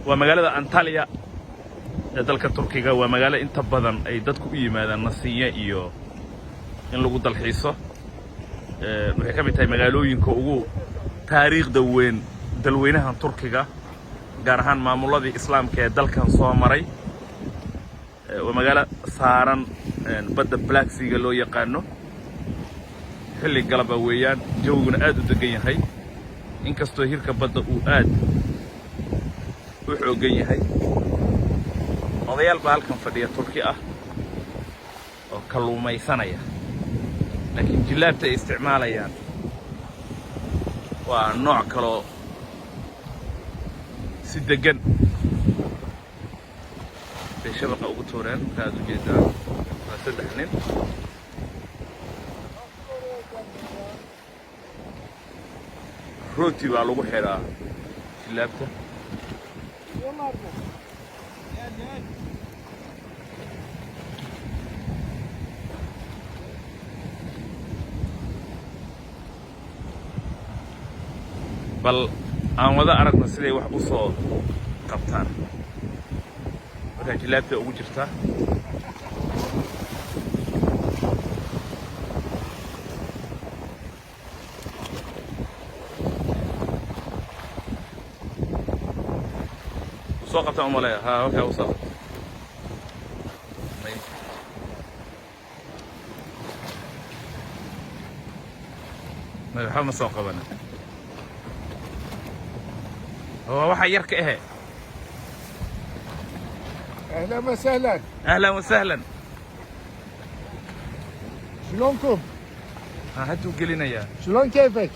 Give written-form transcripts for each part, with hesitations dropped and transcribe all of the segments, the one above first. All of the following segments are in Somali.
ومقالة أنطاليا dalka Turkiga waa magaalo inta badan ay dadku u yimaadaan nasiiyo iyo in lagu dalxiiso waxay ka mid tahay magaalooyinka ugu taariikhda weyn dalweynaha Turkiga gaar ahaan maamuladii islaamka ee dalkan soo maray waa magaalo saaran badda Black Sea loo yaqaano xilli galaba weeyaan jawguna aad u degan yahay inkastoo hirka badda uu aad u xoogan yahay odayaal baa halkan fadhiya Turki ah oo kalluumaysanaya laakiin jilaabta ay isticmaalayaan waa nooc kale si degan bay shabaqa ugu tooreen kaad u jeedaan waa 3 nin rooti baa lagu xiraa jilaabta bal aan wada aragna siday wax u soo qabtaan marka jilaabta ugu jirta soo qabtaan umaleeya ha waxa u soo ما سوق قبنا هو واحد يركع اهي اهلا وسهلا اهلا وسهلا شلونكم؟ هاتوا قلنا اياه شلون كيفك؟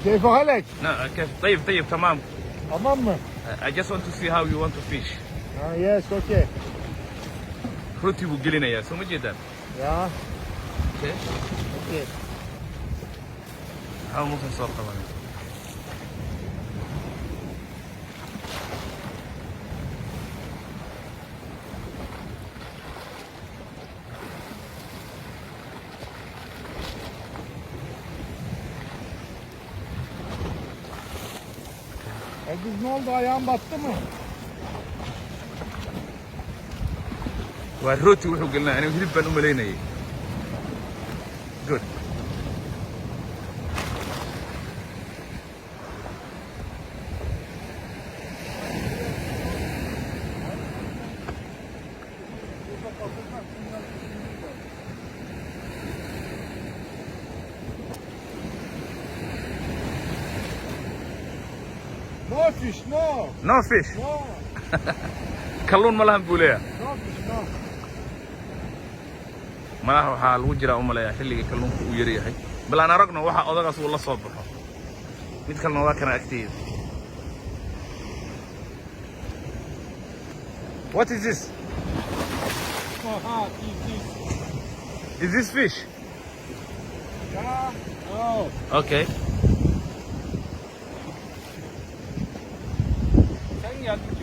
كيف حالك؟ لا كيف طيب تمام تمام I just want to see how you want to fish يس اوكي روتي وقلنا اياه سمو جدا يا اوكي هاو ممكن صوت طبعا Biz ne oldu ayağın battı mı? والروتي وحو قلنا انا هلب بان امليني good No fish, no. no fish No. kalluun ma lahan buu leeyahay No fish, no. malaha waxaa lagu jiraa umaleeyaa xilliga kalluunka uu yar yahay bal aan aragno waxa odagaas uu la soo baxo mid kalena waa kana agteeda what is this is this fish Yeah. Oh. okay Sen geldin